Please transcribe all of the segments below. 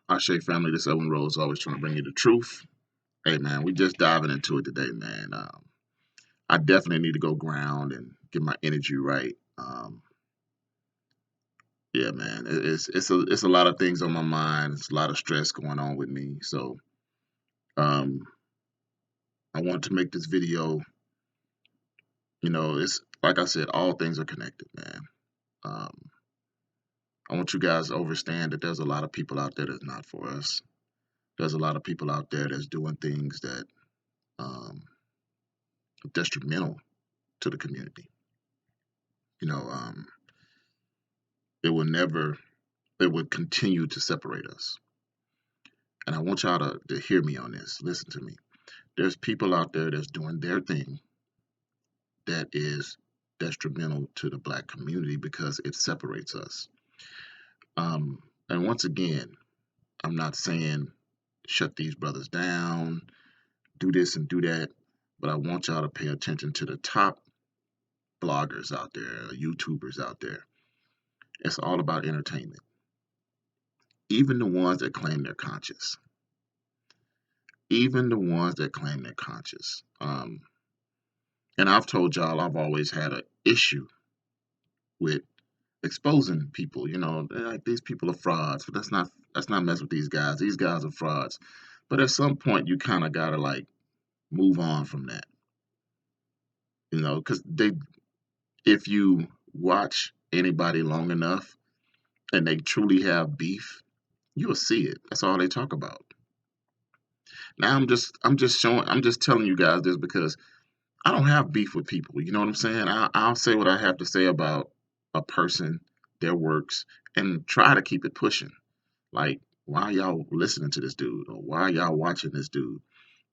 Ashe family, this Owen Rose always trying to bring you the truth. Hey man, we just diving into it today, man. I definitely need to go ground and get my energy right. Yeah, man, it's a lot of things on my mind. It's a lot of stress going on with me. So um, I want to make this video. It's like I said, all things are connected, man. Um, I want you guys to understand that there's a lot of people out there that's not for us. There's a lot of people out there that's doing things that um, are detrimental to the community. You know, um, it will never, it would continue to separate us. And I want y'all to hear me on this. Listen to me. There's people out there that's doing their thing that is detrimental to the black community because it separates us. And once again, I'm not saying shut these brothers down, do this and do that, but I want y'all to pay attention to the top bloggers out there, YouTubers out there. It's all about entertainment. Even the ones that claim they're conscious. Even the ones that claim they're conscious. And I've told y'all I've always had an issue with exposing people. Like these people are frauds, but that's not mess with these guys. These guys are frauds. But at some point, you kind of gotta like move on from that. Because if you watch anybody long enough and they truly have beef, you'll see it. That's all they talk about. Now I'm just telling you guys this because I don't have beef with people. You know what I'm saying? I'll say what I have to say about a person, their works, and try to keep it pushing. Like, why y'all listening to this dude? Or why y'all watching this dude?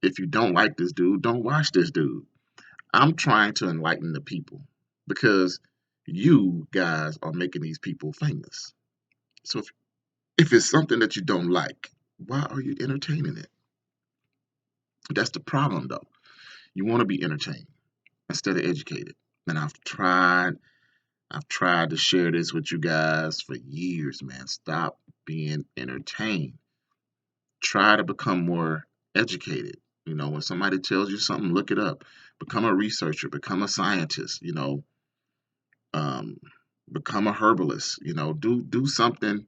If you don't like this dude, don't watch this dude. I'm trying to enlighten the people because you guys are making these people famous. So if it's something that you don't like, why are you entertaining it? That's the problem, though. You want to be entertained instead of educated. And I've tried to share this with you guys for years, man. Stop being entertained. Try to become more educated. When somebody tells you something, look it up. Become a researcher, become a scientist, um, become a herbalist, do something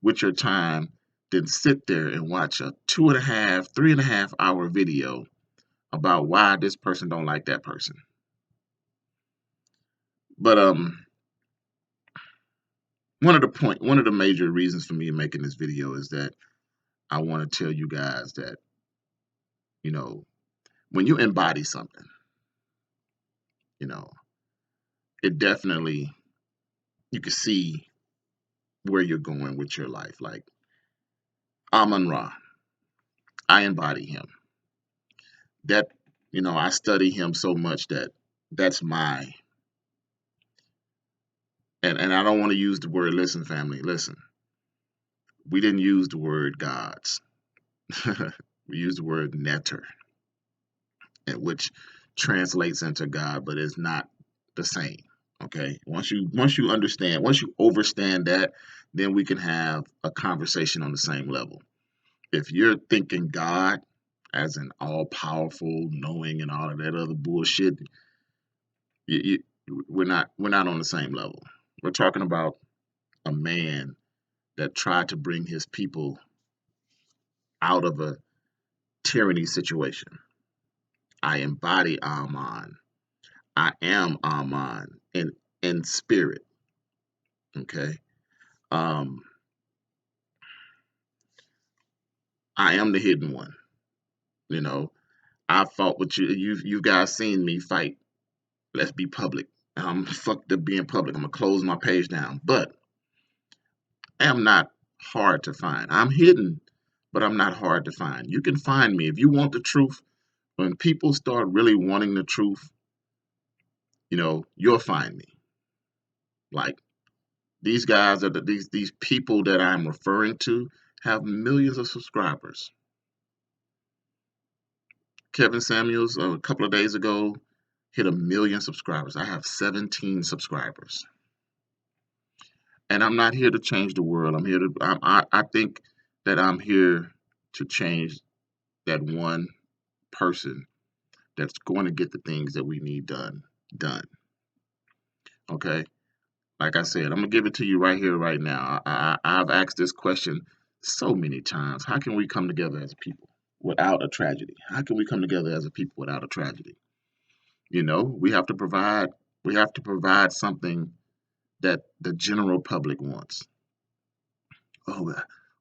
with your time than sit there and watch a 2.5, 3.5 hour video about why this person don't like that person. But one of the major reasons for me making this video is that I want to tell you guys that, you know, when you embody something, you know, it definitely you can see where you're going with your life. Like Amon Ra, I embody him. That I study him so much that that's my and I don't want to use the word listen, family. Listen, we didn't use the word gods. We used the word netter, which translates into God, but it's not the same. Okay. Once you understand, once you overstand that, then we can have a conversation on the same level. If you're thinking God as an all powerful, knowing, and all of that other bullshit, we're not on the same level. We're talking about a man that tried to bring his people out of a tyranny situation. I embody Amon. I am Amon in spirit. Okay. Um, I am the hidden one. You know, I fought with you. You guys seen me fight. Let's be public. I'm fucked up being public. I'm gonna close my page down. But I am not hard to find. I'm hidden, but I'm not hard to find. You can find me if you want the truth. When people start really wanting the truth, you'll find me. Like these guys are these people that I'm referring to have millions of subscribers. Kevin Samuels a couple of days ago hit 1 million subscribers. I have 17 subscribers, and I'm not here to change the world. I think that I'm here to change that one person that's going to get the things that we need done. Okay. Like I said, I'm gonna give it to you right here, right now. I've asked this question so many times. How can we come together as a people without a tragedy? How can we come together as a people without a tragedy? You know, we have to provide. We have to provide something that the general public wants. Oh,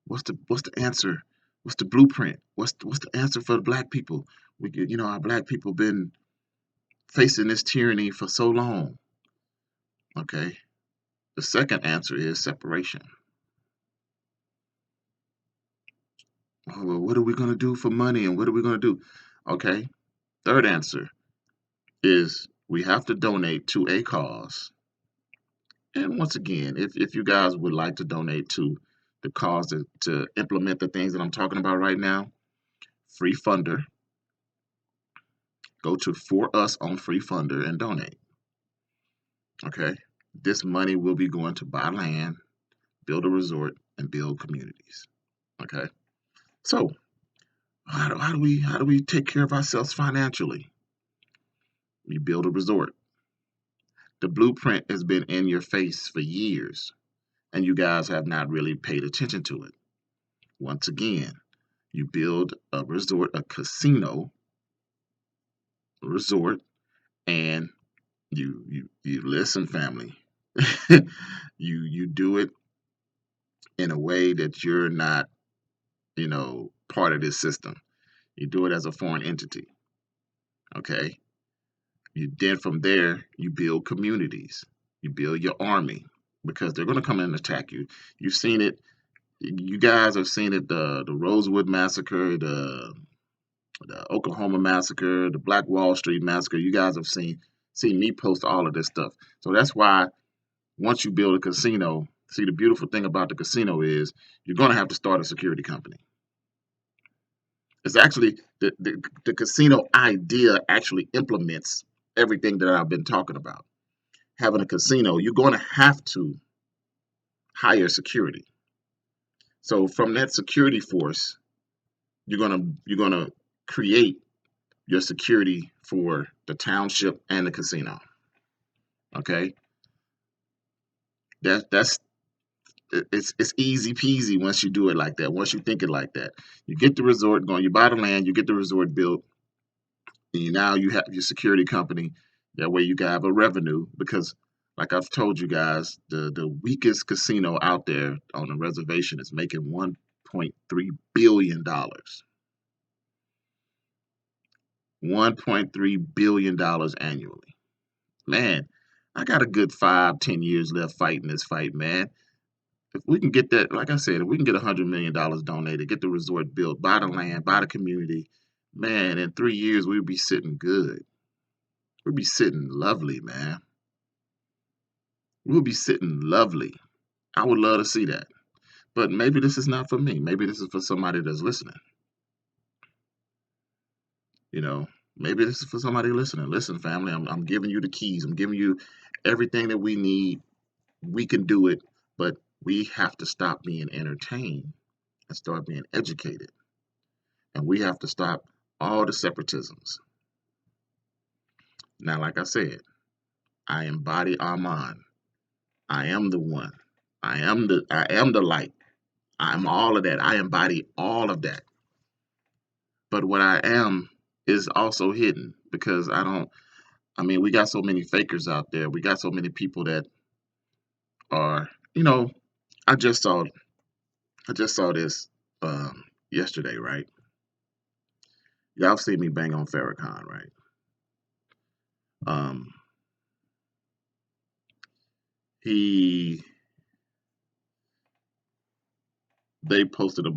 what's the answer? What's the blueprint? What's the answer for the black people? Our black people been facing this tyranny for so long. Okay. The second answer is separation. Oh, well, what are we going to do for money and what are we going to do? Okay. Third answer is we have to donate to a cause. And once again, if you guys would like to donate to the cause to implement the things that I'm talking about right now, Free Funder, go to For Us on Free Funder and donate. Okay. This money will be going to buy land, build a resort, and build communities. Okay. So how do we take care of ourselves financially? We build a resort. The blueprint has been in your face for years, and you guys have not really paid attention to it. Once again, you build a resort, a casino resort, and you listen, family. You do it in a way that you're not, part of this system. You do it as a foreign entity. Okay. You then from there you build communities. You build your army because they're going to come in and attack you. You've seen it. You guys have seen it. The Rosewood massacre, the Oklahoma massacre, the Black Wall Street massacre. You guys have seen me post all of this stuff. So that's why once you build a casino, see the beautiful thing about the casino is you're going to have to start a security company. It's actually the casino idea actually implements everything that I've been talking about. Having a casino, you're going to have to hire security. So from that security force, you're gonna create your security for the township and the casino. Okay, that's it's easy peasy once you do it like that. Once you think it like that, you get the resort going. You buy the land, you get the resort built, and now you have your security company. That way you can have a revenue because, like I've told you guys, the weakest casino out there on the reservation is making $1.3 billion. $1.3 billion annually. Man, I got a good 5, 10 years left fighting this fight, man. If we can get that, like I said, if we can get $100 million donated, get the resort built, buy the land, buy the community, man, in 3 years we'll be sitting good. We'll be sitting lovely, man. We'll be sitting lovely. I would love to see that. But maybe this is not for me. Maybe this is for somebody that's listening. You know, maybe this is for somebody listening. Listen, family, I'm giving you the keys. I'm giving you everything that we need. We can do it, but we have to stop being entertained and start being educated. And we have to stop all the separatisms. Now, like I said, I embody Amon. I am the one. I am the light. I'm all of that. I embody all of that. But what I am is also hidden because we got so many fakers out there. We got so many people that are, I just saw this yesterday, right? Y'all see me bang on Farrakhan, right? Um, he they posted a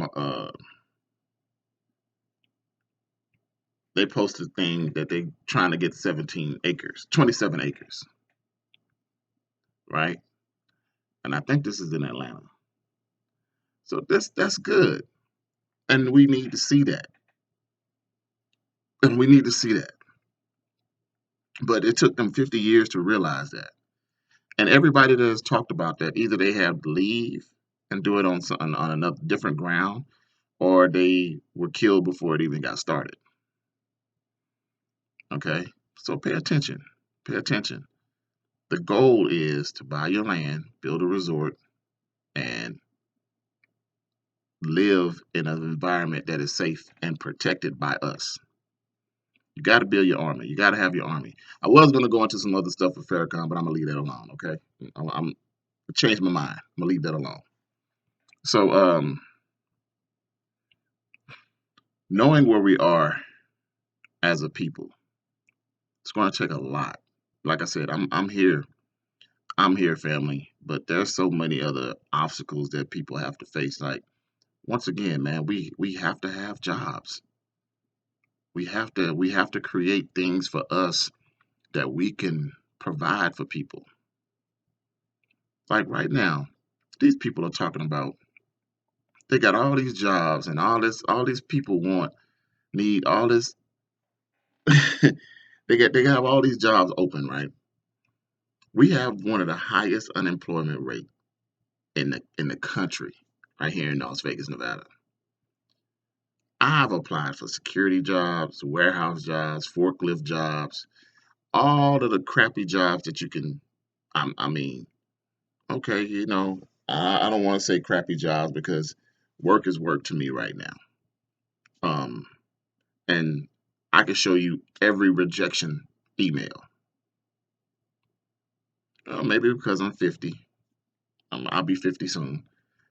thing that they trying to get 17 acres, 27 acres, right? And I think this is in Atlanta. So that's good, and we need to see that, and we need to see that. But it took them 50 years to realize that. And everybody that has talked about that, either they have to leave and do it on another different ground, or they were killed before it even got started. Okay? So pay attention. Pay attention. The goal is to buy your land, build a resort, and live in an environment that is safe and protected by us. You got to build your army. You got to have your army. I was going to go into some other stuff with Farrakhan, but I'm going to leave that alone, okay? I'm changed my mind. I'm going to leave that alone. So, knowing where we are as a people, it's going to take a lot. Like I said, I'm here. I'm here, family. But there's so many other obstacles that people have to face. Like, once again, man, we have to have jobs. We have to create things for us that we can provide for people. Like right now, these people are talking about they got all these jobs and all these people need all this. They have all these jobs open, right? We have one of the highest unemployment rate in the country right here in Las Vegas, Nevada. I've applied for security jobs, warehouse jobs, forklift jobs, all of the crappy jobs that you can. I mean, okay, I don't want to say crappy jobs because work is work to me right now. Um, and I can show you every rejection email. Maybe because I'm 50. I'll be 50 soon.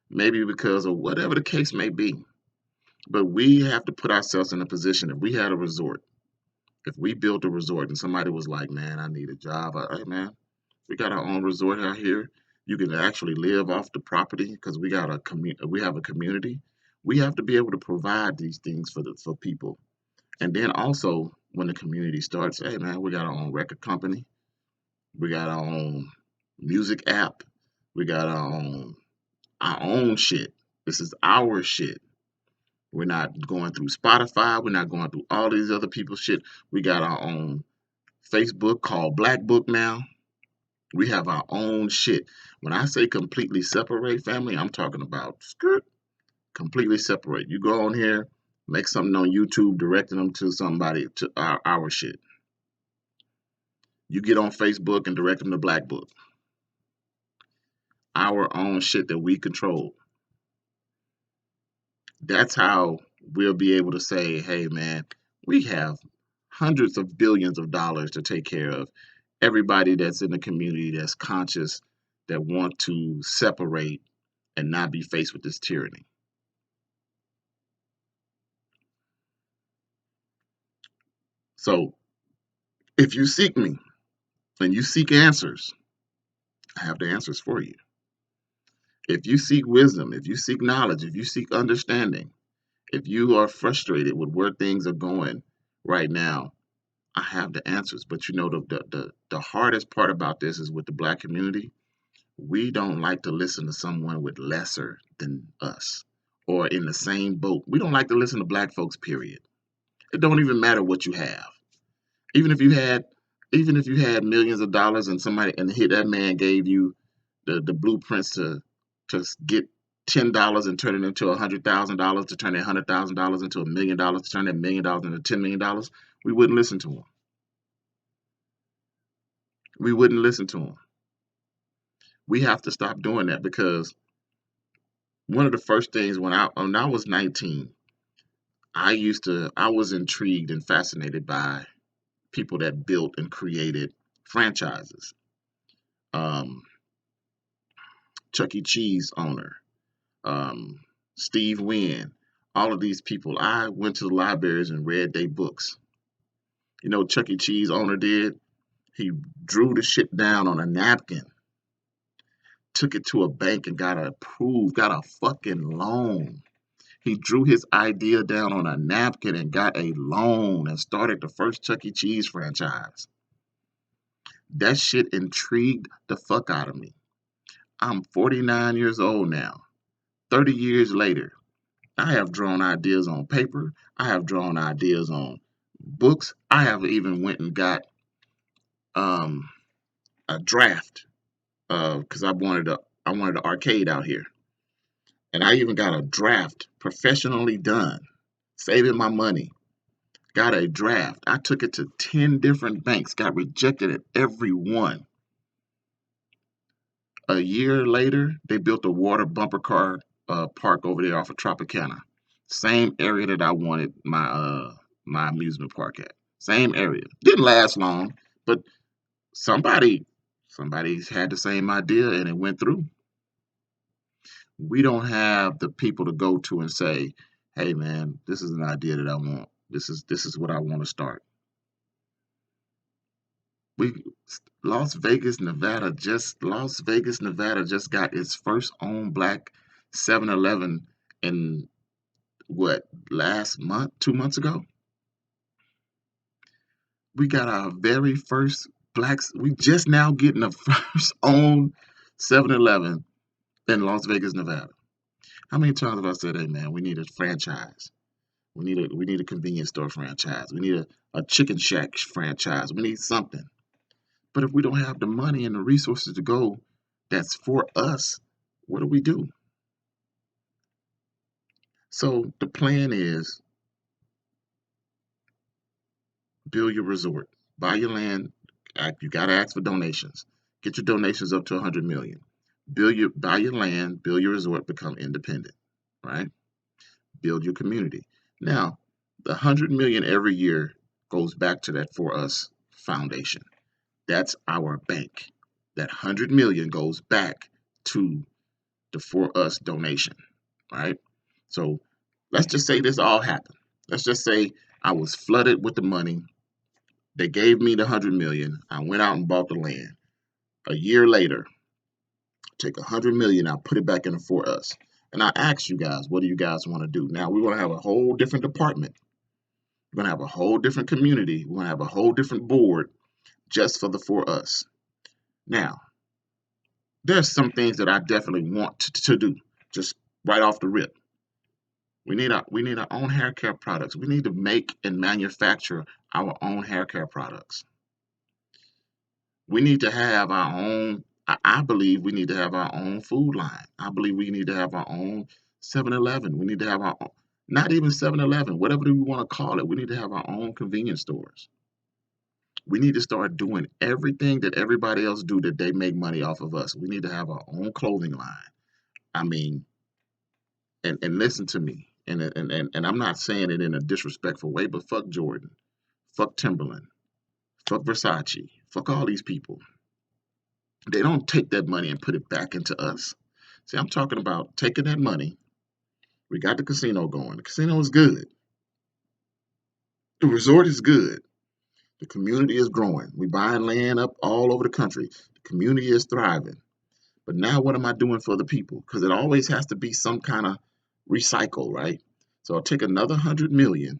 Maybe because of whatever the case may be. But we have to put ourselves in a position. If we had a resort, if we built a resort and somebody was like, man, I need a job. Hey, man, we got our own resort out here. You can actually live off the property because we have a community. We have to be able to provide these things for people. And then also when the community starts, hey man, we got our own record company. We got our own music app. We got our own shit. This is our shit. We're not going through Spotify. We're not going through all these other people's shit. We got our own Facebook called Black Book now. We have our own shit. When I say completely separate, family, I'm talking about skirt, completely separate. You go on here, make something on YouTube, directing them to somebody to our shit. You get on Facebook and direct them to Black Book, our own shit that we control. That's how we'll be able to say, hey man, we have hundreds of billions of dollars to take care of everybody that's in the community that's conscious, that want to separate and not be faced with this tyranny. So if you seek me and you seek answers, I have the answers for you. If you seek wisdom, if you seek knowledge, if you seek understanding, if you are frustrated with where things are going right now, I have the answers. But the hardest part about this is with the black community, we don't like to listen to someone with lesser than us or in the same boat. We don't like to listen to black folks, period. It don't even matter what you have. Even if you had even if you had millions of dollars and somebody and hit that man gave you the blueprints to get $10 and turn it into $100,000, to turn $100,000 into $1 million, to turn $1 million into $10 million, we wouldn't listen to him. We wouldn't listen to him. We have to stop doing that because one of the first things when I was 19, I was intrigued and fascinated by people that built and created franchises. Um, Chuck E. Cheese owner, um, Steve Wynn, all of these people. I went to the libraries and read their books. You know, Chuck E. Cheese owner did. He drew the shit down on a napkin, took it to a bank and got a fucking loan. He drew his idea down on a napkin and got a loan and started the first Chuck E. Cheese franchise. That shit intrigued the fuck out of me. I'm 49 years old now. 30 years later, I have drawn ideas on paper. I have drawn ideas on books. I have even went and got um, a draft because I wanted an arcade out here. And I even got a draft professionally done, saving my money. Got a draft. I took it to 10 different banks, got rejected at every one. A year later, they built a water bumper car park over there off of Tropicana. Same area that I wanted my amusement park at. Same area. Didn't last long, but somebody somebody's had the same idea and it went through. We don't have the people to go to and say, "Hey man, this is an idea that I want. This is what I want to start." We Las Vegas, Nevada just got its first own black 7-Eleven in what, last month, 2 months ago. We got our very first blacks. We just now getting the first own 7-Eleven in Las Vegas, Nevada. How many times have I said, "Hey man, we need a franchise. We need a convenience store franchise. We need a chicken shack franchise. We need something." But if we don't have the money and the resources to go, that's for us, what do we do? So the plan is build your resort, buy your land. You got to ask for donations. Get your donations up to 100 million. Buy your land, build your resort, become independent, right? Build your community. Now, the 100 million every year goes back to that For Us Foundation. That's our bank. That 100 million goes back to the For Us donation, right? So let's just say this all happened. Let's just say I was flooded with the money. They gave me the 100 million. I went out and bought the land. A year later, take 100 million, I put it back in the For Us. And I asked you guys, what do you guys want to do? Now we're going to have a whole different department. We're going to have a whole different community. We're going to have a whole different board just for the For Us. Now, there's some things that I definitely want to do, just right off the rip. We need our own hair care products. We need to make and manufacture our own hair care products. We need to have our own. I believe we need to have our own food line. I believe we need to have our own 7-Eleven. We need to have our own, not even 7-Eleven, whatever we want to call it. We need to have our own convenience stores. We need to start doing everything that everybody else do that they make money off of us. We need to have our own clothing line. I mean, and listen to me. And I'm not saying it in a disrespectful way, but fuck Jordan, fuck Timberland, fuck Versace, fuck all these people. They don't take that money and put it back into us. See, I'm talking about taking that money. We got the casino going. The casino is good. The resort is good. The community is growing. We buying land up all over the country. The community is thriving. But now what am I doing for the people? Because it always has to be some kind of recycle, right? So I'll take another 100 million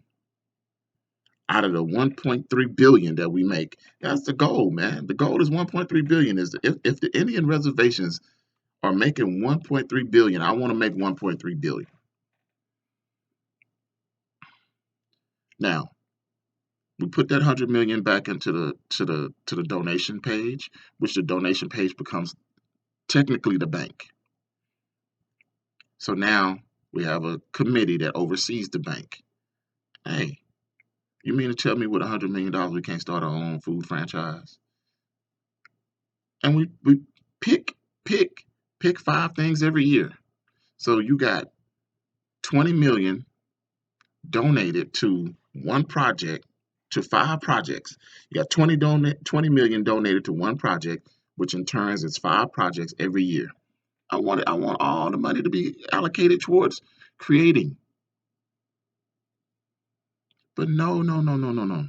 out of the 1.3 billion that we make. That's the goal, man. The goal is 1.3 billion. Is if the Indian reservations are making 1.3 billion, I want to make 1.3 billion. Now, we put that 100 million back into the donation page, which the donation page becomes technically the bank. So now we have a committee that oversees the bank. Hey, you mean to tell me with $100 million we can't start our own food franchise? And we pick pick pick 5 things every year. So you got 20 million donated to one project, to 5 projects. You got 20 million donated to one project, which in turns is 5 projects every year. I want all the money to be allocated towards creating. But no, no, no, no, no, no.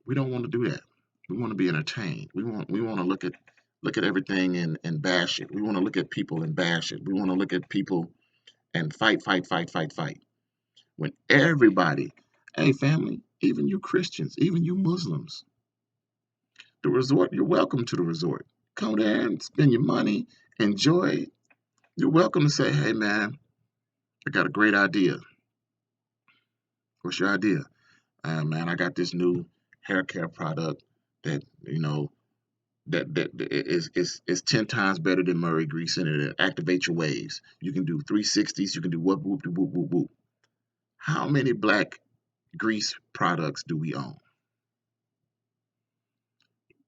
We don't want to do that. We want to be entertained. We want to look at everything and bash it. We want to look at people and bash it. We want to look at people and fight, fight, fight, fight, fight. When everybody, hey family, even you Christians, even you Muslims, the resort, you're welcome to the resort. Come there and spend your money, enjoy. You're welcome to say, "Hey man, I got a great idea. What's your idea?" Man, I got this new hair care product that, that is 10 times better than Murray grease, and it activate your waves. You can do 360s. You can do whoop whoop whoop whoop whoop. How many black grease products do we own?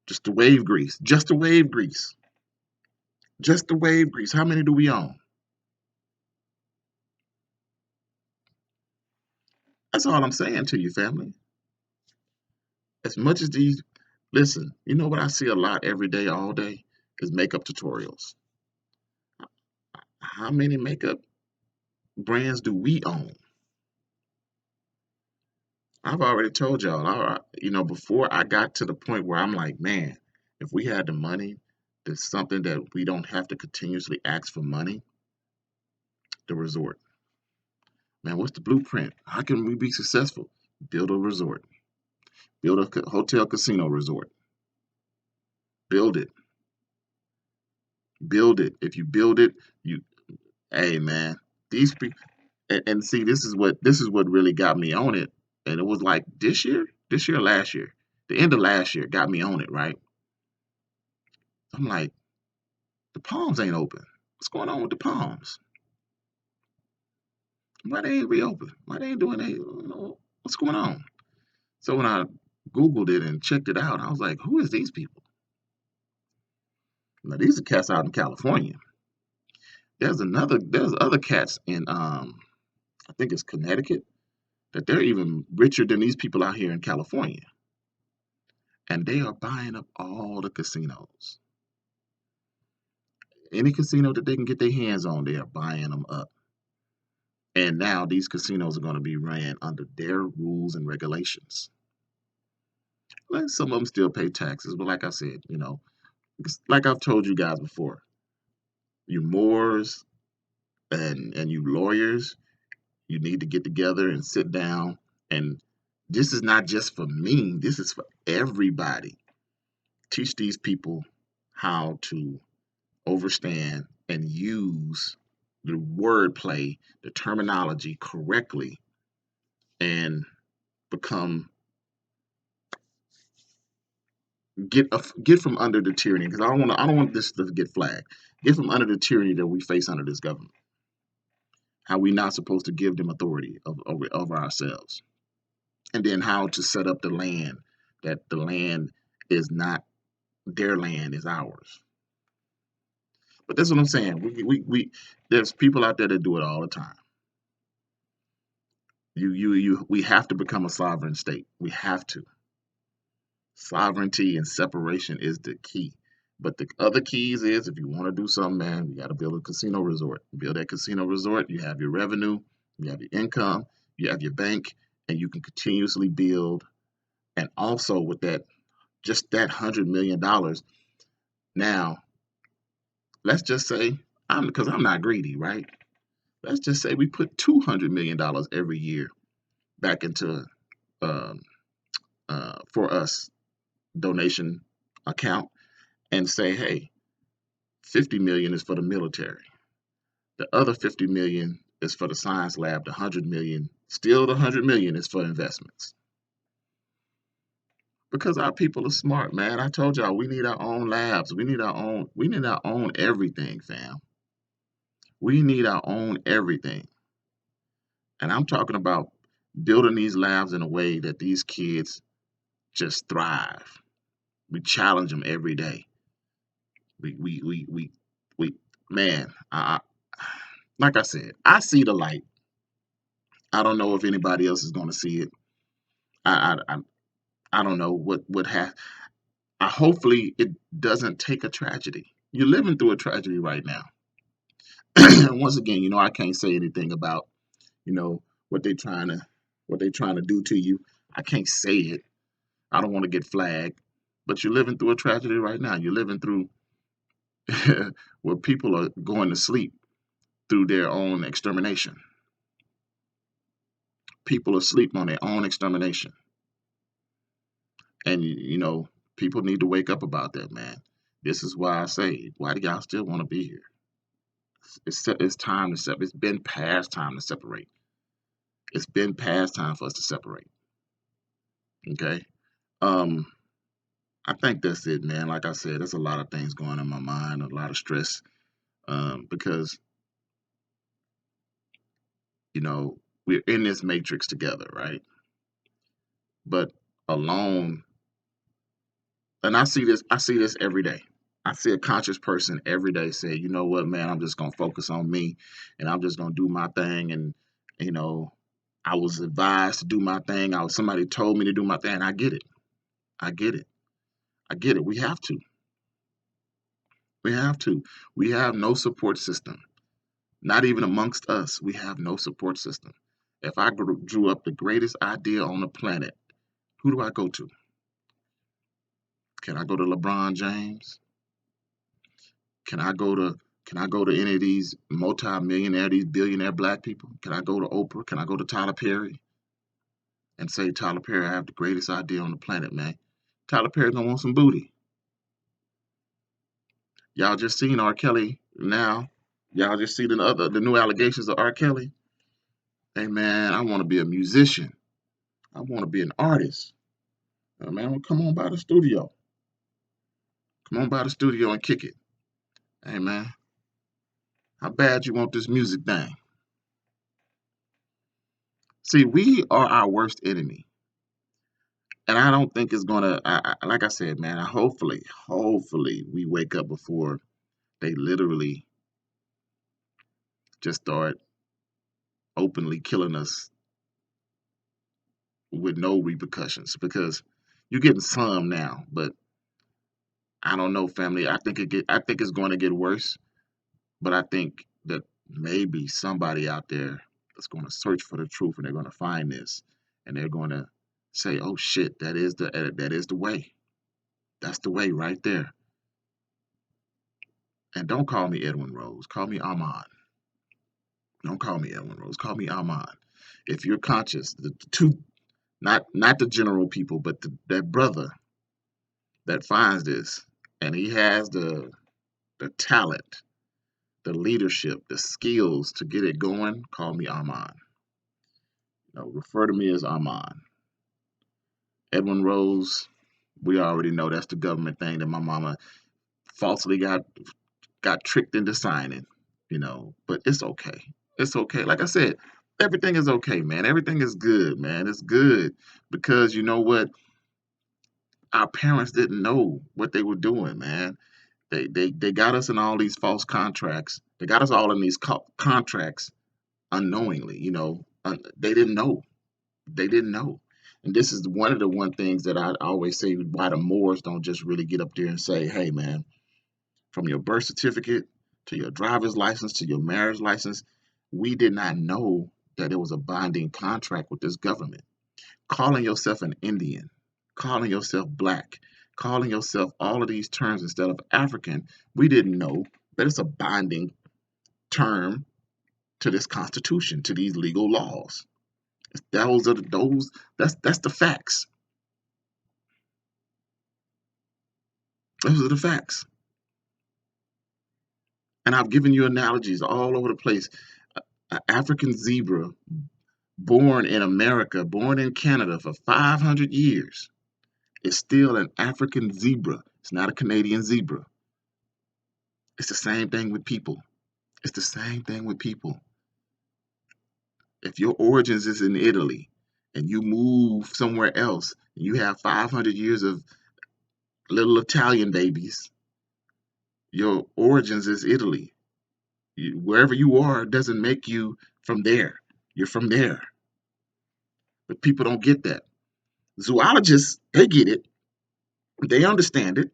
Just the wave grease. Just the wave grease. Just the wave grease. How many do we own? That's all I'm saying to you, family. As much as these, listen, you know what I see a lot every day, all day, is makeup tutorials. How many makeup brands do we own? I've already told y'all, before I got to the point where I'm like, man, if we had the money, there's something that we don't have to continuously ask for money, the resort. Man, what's the blueprint? How can we be successful? Build a resort, build a hotel casino resort, build it, build it. If you build it, you, hey man, these people, and see, this is what really got me on it. And it was like this year, last year, the end of last year got me on it, right? I'm like, the Palms ain't open. What's going on with the Palms? Why they ain't reopened? Why they ain't doing that? What's going on? So when I Googled it and checked it out, I was like, who is these people? Now these are cats out in California. There's other cats in I think it's Connecticut, that they're even richer than these people out here in California. And they are buying up all the casinos. Any casino that they can get their hands on, they are buying them up. And now these casinos are going to be ran under their rules and regulations. Like some of them still pay taxes, but like I said, like I've told you guys before, you Moors and you lawyers, you need to get together and sit down. And this is not just for me, this is for everybody. Teach these people how to understand and use the wordplay, the terminology correctly, and become get from under the tyranny. Because I don't want this to get flagged. Get from under the tyranny that we face under this government. How we not supposed to give them authority over ourselves, and then how to set up the land, that the land is not their land, is ours. But that's what I'm saying. We there's people out there that do it all the time. We have to become a sovereign state. We have to. Sovereignty and separation is the key. But the other keys is, if you want to do something, man, you got to build a casino resort. Build that casino resort, you have your revenue, you have your income, you have your bank, and you can continuously build. And also with that, just that $100 million. Now, let's just say, because I'm not greedy, right? Let's just say we put $200 million every year back into um, for us donation account, and say, hey, 50 million is for the military. The other 50 million is for the science lab. The 100 million, still the 100 million is for investments. Because our people are smart, man. I told y'all we need our own labs. We need our own everything, fam. We need our own everything. And I'm talking about building these labs in a way that these kids just thrive. We challenge them every day. We man, like I said, I see the light. I don't know if anybody else is going to see it. I don't know what have. I hopefully it doesn't take a tragedy. You're living through a tragedy right now. And once again, I can't say anything about what they trying to do to you. I can't say it. I don't want to get flagged. But you're living through a tragedy right now. You're living through where people are going to sleep through their own extermination. People are asleep on their own extermination. And people need to wake up about that, man. This is why I say, why do y'all still want to be here? It's time to separate. It's been past time to separate. It's been past time for us to separate. Okay. Um, I think that's it, man. Like I said, there's a lot of things going in my mind, a lot of stress, because we're in this matrix together, right? But alone, and I see this every day. I see a conscious person every day say, you know what, man, I'm just gonna focus on me, and I'm just gonna do my thing, and you know, I was advised to do my thing. Somebody told me to do my thing. I get it. I get it. I get it. We have to. We have to. We have no support system. Not even amongst us. We have no support system. If I drew up the greatest idea on the planet, who do I go to? Can I go to LeBron James? Can I go to any of these multi-millionaire, these billionaire black people? Can I go to Oprah? Can I go to Tyler Perry and say, Tyler Perry, I have the greatest idea on the planet, man? Tyler Perry gonna want some booty. Y'all just seen R. Kelly now. Y'all just see the new allegations of R. Kelly. Hey man, I want to be a musician. I want to be an artist. Man, well, come on by the studio. Come on by the studio and kick it. Hey man, how bad you want this music thing? See, we are our worst enemy. And I don't think it's gonna. Like I said, man. Hopefully, we wake up before they literally just start openly killing us with no repercussions. Because you're getting some now, but I don't know, family. I think it's going to get worse. But I think that maybe somebody out there is going to search for the truth, and they're going to find this, and they're going to say, "Oh shit, that is the way. That's the way right there." And don't call me Edwin Rose. Call me Amon. Don't call me Edwin Rose. Call me Amon. If you're conscious, the two, not the general people, but that brother that finds this, and he has the talent, the leadership, the skills to get it going, call me Amon. Refer to me as Amon. Edwin Rose, we already know that's the government thing that my mama falsely got tricked into signing, but it's okay. It's okay. Like I said, everything is okay, man. Everything is good, man. It's good because you know what? Our parents didn't know what they were doing, man. They got us in all these false contracts. They got us all in these contracts unknowingly, they didn't know. They didn't know. And this is one of the one things that I always say why the Moors don't just really get up there and say, hey, man, from your birth certificate to your driver's license to your marriage license, we did not know that it was a binding contract with this government. Calling yourself an Indian, calling yourself black, calling yourself all of these terms instead of African, we didn't know that it's a binding term to this constitution, to these legal laws. That's the facts. Those are the facts. And I've given you analogies all over the place. An African zebra born in America, born in Canada for 500 years is still an African zebra. It's not a Canadian zebra. It's the same thing with people. It's the same thing with people. If your origins is in Italy and you move somewhere else, and you have 500 years of little Italian babies, your origins is Italy. Wherever you are doesn't make you from there. You're from there. But people don't get that. Zoologists, they get it. They understand it.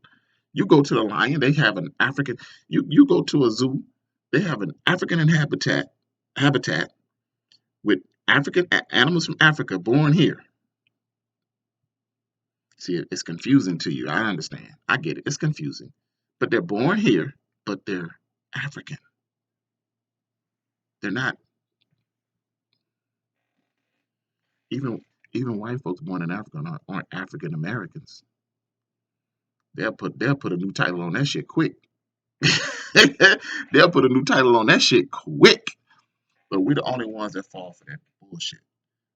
You go to the lion, they have an African. You go to a zoo, they have an African habitat with African animals from Africa born here. See, it's confusing to you. I understand. I get it. It's confusing. But they're born here, but they're African. They're not even even white folks born in Africa aren't African Americans. They'll put a new title on that shit quick. They'll put a new title on that shit quick. But we're the only ones that fall for that bullshit.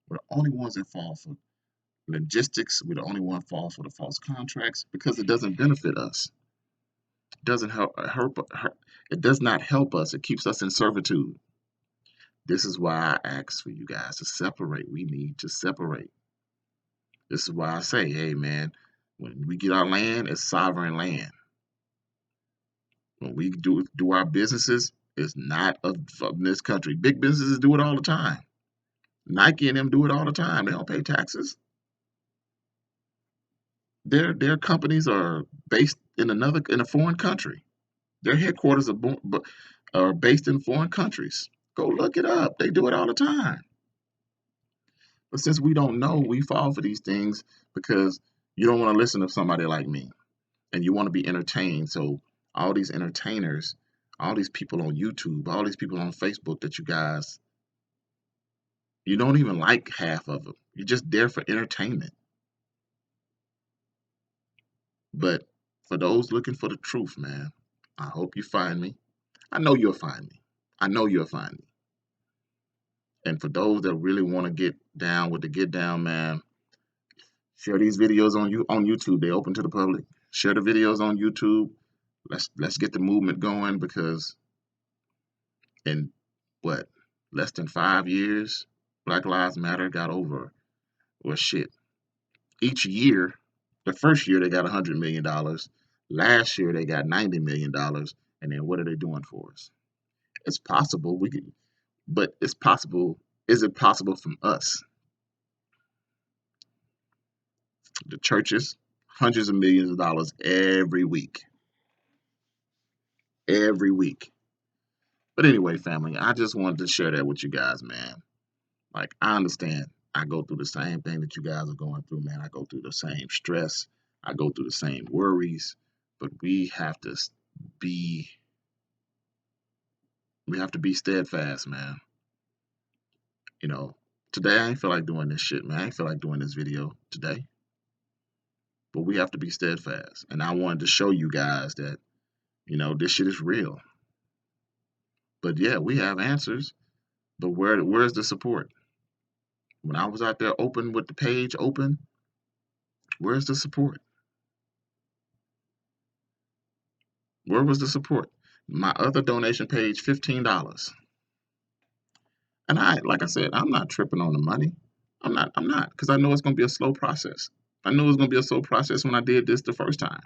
We're the only ones that fall for logistics. We're the only one falls for the false contracts because it doesn't benefit us. It doesn't it does not help us. It keeps us in servitude. This is why I ask for you guys to separate. We need to separate. This is why I say, hey man, when we get our land, it's sovereign land. When we do our businesses, it's not of this country. Big businesses do it all the time. Nike and them do it all the time. They don't pay taxes. Their companies are based in a foreign country. Their headquarters are based in foreign countries. Go look it up. They do it all the time. But since we don't know, we fall for these things because you don't want to listen to somebody like me and you want to be entertained. So all these entertainers, all these people on YouTube, all these people on Facebook that you don't even like half of them. You're just there for entertainment. But for those looking for the truth, man, I hope you find me. I know you'll find me. I know you'll find me. And for those that really want to get down with the get down, man, share these videos on YouTube. They're open to the public. Share the videos on YouTube. Let's get the movement going because in what less than 5 years, Black Lives Matter got over. Well, shit. Each year, the first year they got $100 million. Last year they got $90 million. And then what are they doing for us? It's possible but it's possible. Is it possible from us? The churches, hundreds of millions of dollars every week. Every week. But anyway, family, I just wanted to share that with you guys, man. Like, I understand. I go through the same thing that you guys are going through, man. I go through the same stress. I go through the same worries. But be we have to be steadfast, man. You know, today I ain't feel like doing this shit, man. I ain't feel like doing this video today. But we have to be steadfast. And I wanted to show you guys that, this shit is real. But yeah, we have answers. But where's the support? When I was out there open with the page open, where's the support? Where was the support? My other donation page, $15. And like I said, I'm not tripping on the money. I'm not, because I know it's gonna be a slow process. I knew it was gonna be a slow process when I did this the first time.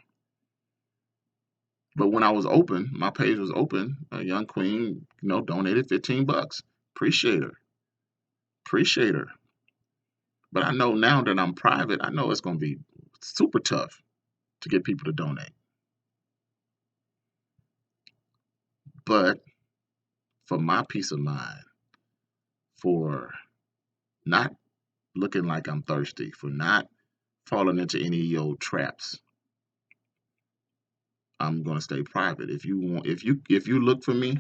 But when I was open, my page was open, a young queen, donated $15. Appreciate her. Appreciate her. But I know now that I'm private, I know it's gonna be super tough to get people to donate. But for my peace of mind, for not looking like I'm thirsty, for not falling into any of your traps, I'm gonna stay private. If you look for me,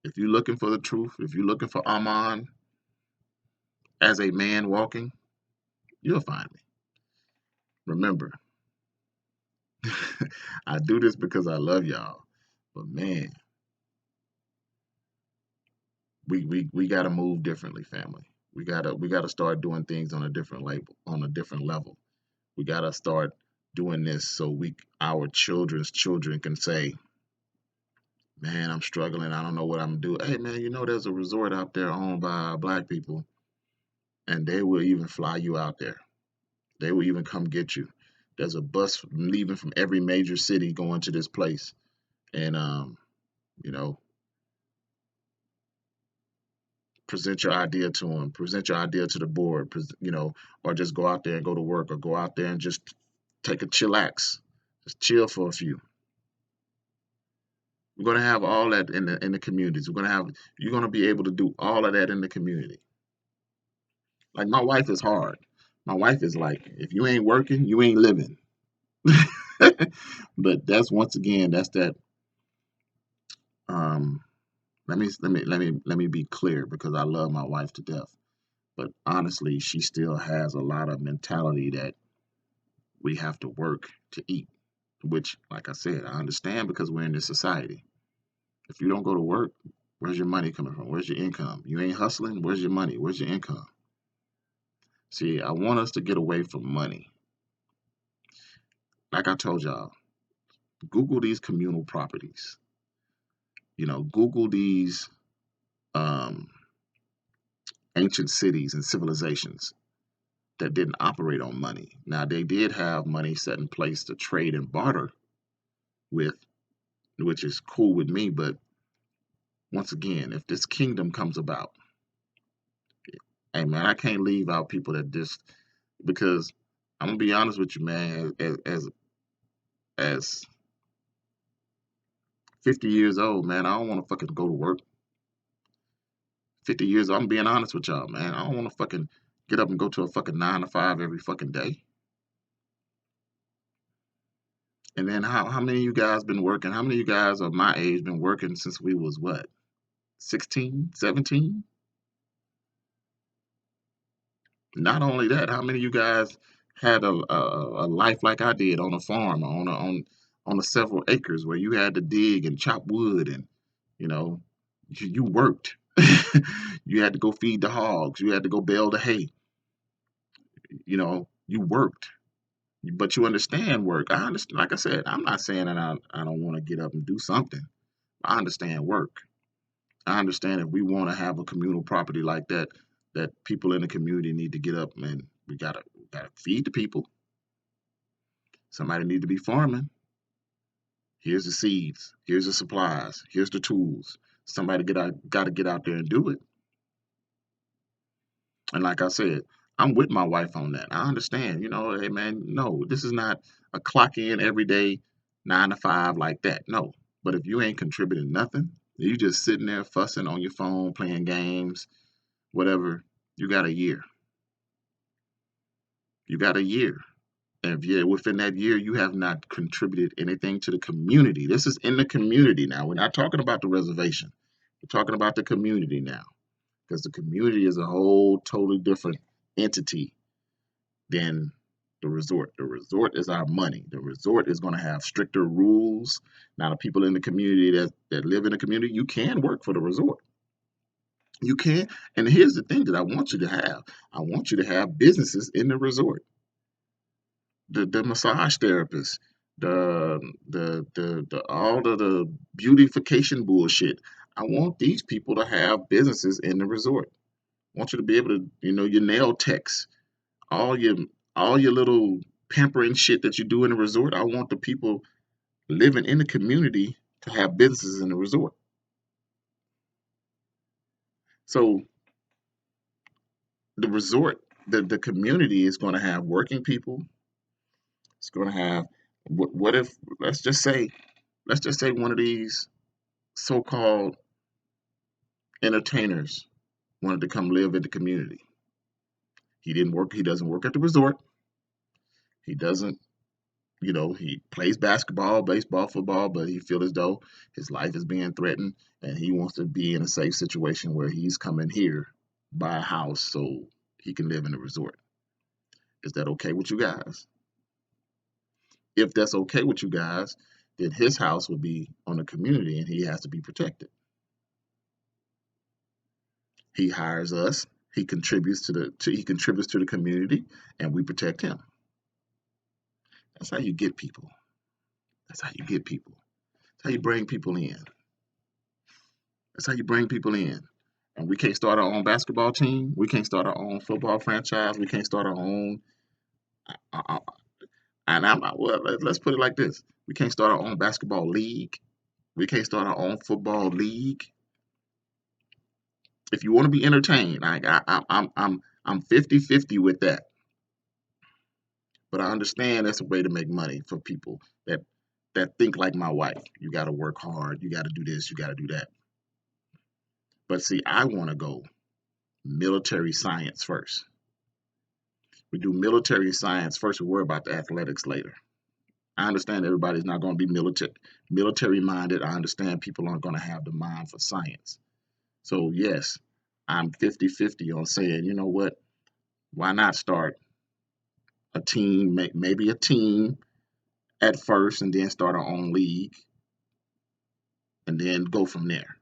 if you're looking for the truth, if you're looking for Amon as a man walking, you'll find me. Remember, I do this because I love y'all. But man, we gotta move differently, family. We gotta start doing things on a different level. We gotta start doing this so our children's children can say, man, I'm struggling. I don't know what I'm gonna do. Hey man, there's a resort out there owned by black people, and they will even fly you out there. They will even come get you. There's a bus leaving from every major city going to this place, and you know, present your idea to them, present your idea to the board, or just go out there and go to work, or go out there and just take a chillax, just chill for a few. We're gonna have all that in the communities. You're gonna be able to do all of that in the community. Like my wife is hard. My wife is like, if you ain't working, you ain't living. But that's once again, that's that. Um, let me be clear because I love my wife to death. But honestly, she still has a lot of mentality that we have to work to eat. Which, like I said, I understand because we're in this society. If you don't go to work, where's your money coming from? Where's your income? You ain't hustling. Where's your money? Where's your income? See, I want us to get away from money. Like I told y'all, Google these communal properties. Google these um, ancient cities and civilizations that didn't operate on money. Now, they did have money set in place to trade and barter with, which is cool with me. But once again, if this kingdom comes about, hey man, I can't leave out people that just because I'm gonna be honest with you, man. As 50 years old, man, I don't want to fucking go to work. 50 years old, I'm being honest with y'all, man. I don't want to fucking get up and go to a fucking 9 to 5 every fucking day. And then how many of you guys been working? How many of you guys of my age been working since we was what? 16, 17? Not only that, how many of you guys had a life like I did on a farm, on a several acres where you had to dig and chop wood and you know you worked. You had to go feed the hogs. You had to go bale the hay. You worked, but you understand work. I understand. Like I said, I'm not saying that I don't want to get up and do something. I understand work. I understand if we want to have a communal property like that, that people in the community need to get up and we gotta feed the people. Somebody need to be farming. Here's the seeds. Here's the supplies. Here's the tools. Somebody got to get out there and do it. And like I said, I'm with my wife on that. I understand. Hey man, no, this is not a clock in every day, 9 to 5 like that. No. But if you ain't contributing nothing, you just sitting there fussing on your phone, playing games, whatever, you got a year. You got a year. And if within that year you have not contributed anything to the community, this is in the community now. We're not talking about the reservation. We're talking about the community now. Because the community is a whole totally different entity than the resort. The resort is our money. The resort is going to have stricter rules. Now, the people in the community that live in the community, you can work for the resort. You can. And here's the thing that I want you to have. I want you to have businesses in the resort. The massage therapists, the all of the beautification bullshit. I want these people to have businesses in the resort. I want you to be able to, your nail techs, all your all your little pampering shit that you do in the resort. I want the people living in the community to have businesses in the resort. So the resort, the community is going to have working people. It's going to have what if let's just say one of these so-called entertainers wanted to come live in the community. He didn't work. He doesn't work at the resort. He doesn't. He plays basketball, baseball, football, but he feels as though his life is being threatened, and he wants to be in a safe situation where he's coming here, buy a house, so he can live in the resort. Is that okay with you guys? If that's okay with you guys, then his house would be on the community, and he has to be protected. He hires us. He contributes to the community, and we protect him. That's how you get people. That's how you get people. That's how you bring people in. That's how you bring people in. And we can't start our own basketball team. We can't start our own football franchise. We can't start our own. Uh, uh, and I'm not. Well, let's put it like this: we can't start our own basketball league. We can't start our own football league. If you want to be entertained, I'm 50-50 with that. But I understand that's a way to make money for people that think like my wife. You got to work hard. You got to do this. You got to do that. But see, I want to go military science first. We do military science first. We worry about the athletics later. I understand everybody's not going to be military minded. I understand people aren't going to have the mind for science. So yes, I'm 50-50 on saying, you know what? Why not start a team, maybe a team at first, and then start our own league, and then go from there.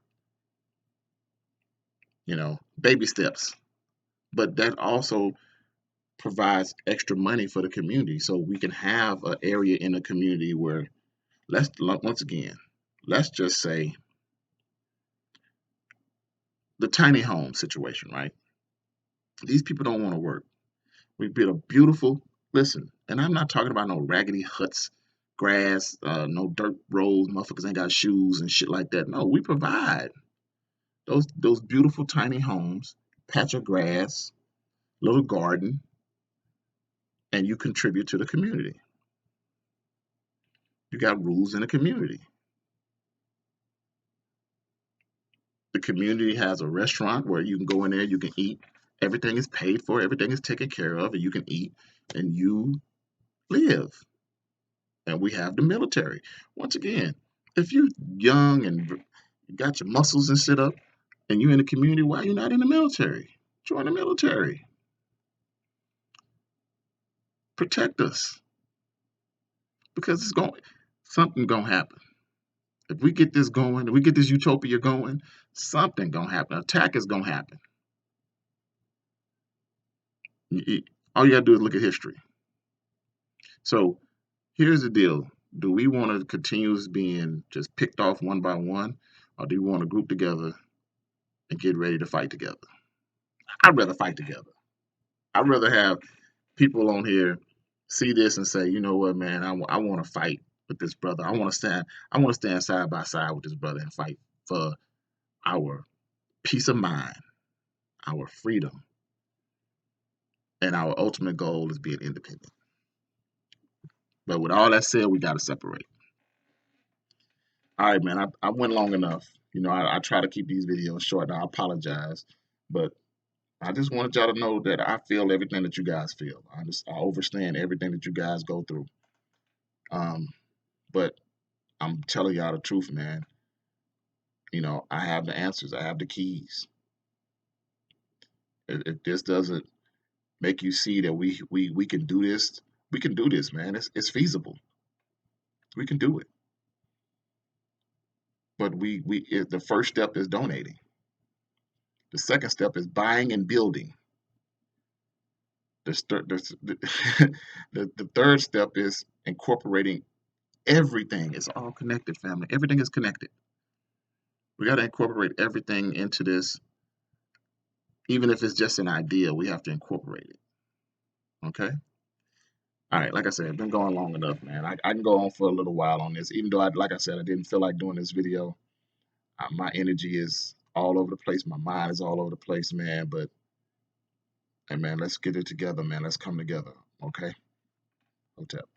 Baby steps. But that also provides extra money for the community, so we can have an area in the community where, once again, let's just say the tiny home situation, right? These people don't want to work. We build a beautiful, listen, and I'm not talking about no raggedy huts, grass, no dirt roads, motherfuckers ain't got shoes and shit like that. No, we provide those beautiful tiny homes, patch of grass, little garden, and you contribute to the community. You got rules in the community. The community has a restaurant where you can go in there, you can eat. Everything is paid for, everything is taken care of, and you can eat and you live. And we have the military. Once again, if you young and you got your muscles and sit up and you in the community, why are you not in the military? Join the military. Protect us. Because something gonna happen. If we get this going, if we get this utopia going, something gonna happen. Attack is gonna happen. All you gotta do is look at history. So here's the deal. Do we want to continue being just picked off one by one, or do we want to group together and get ready to fight together? I'd rather fight together. I'd rather have people on here see this and say, you know what, man, I want to fight with this brother. I want to stand side by side with this brother and fight for our peace of mind, our freedom, and our ultimate goal is being independent. But with all that said, we got to separate. All right, man, I went long enough. You know, I try to keep these videos short, and I apologize. But I just wanted y'all to know that I feel everything that you guys feel. I understand everything that you guys go through. Um, but I'm telling y'all the truth, man. You know, I have the answers. I have the keys. If this doesn't make you see that we can do this, we can do this, man. It's feasible. We can do it. But the first step is donating. The second step is buying and building. The, the third step is incorporating everything. It's all connected, family. Everything is connected. We got to incorporate everything into this. Even if it's just an idea, we have to incorporate it. Okay? All right, like I said, I've been going long enough, man. I can go on for a little while on this, even though, like I said, I didn't feel like doing this video. My energy is all over the place. My mind is all over the place, man. But, hey, man, let's get it together, man. Let's come together. Okay? Hotel.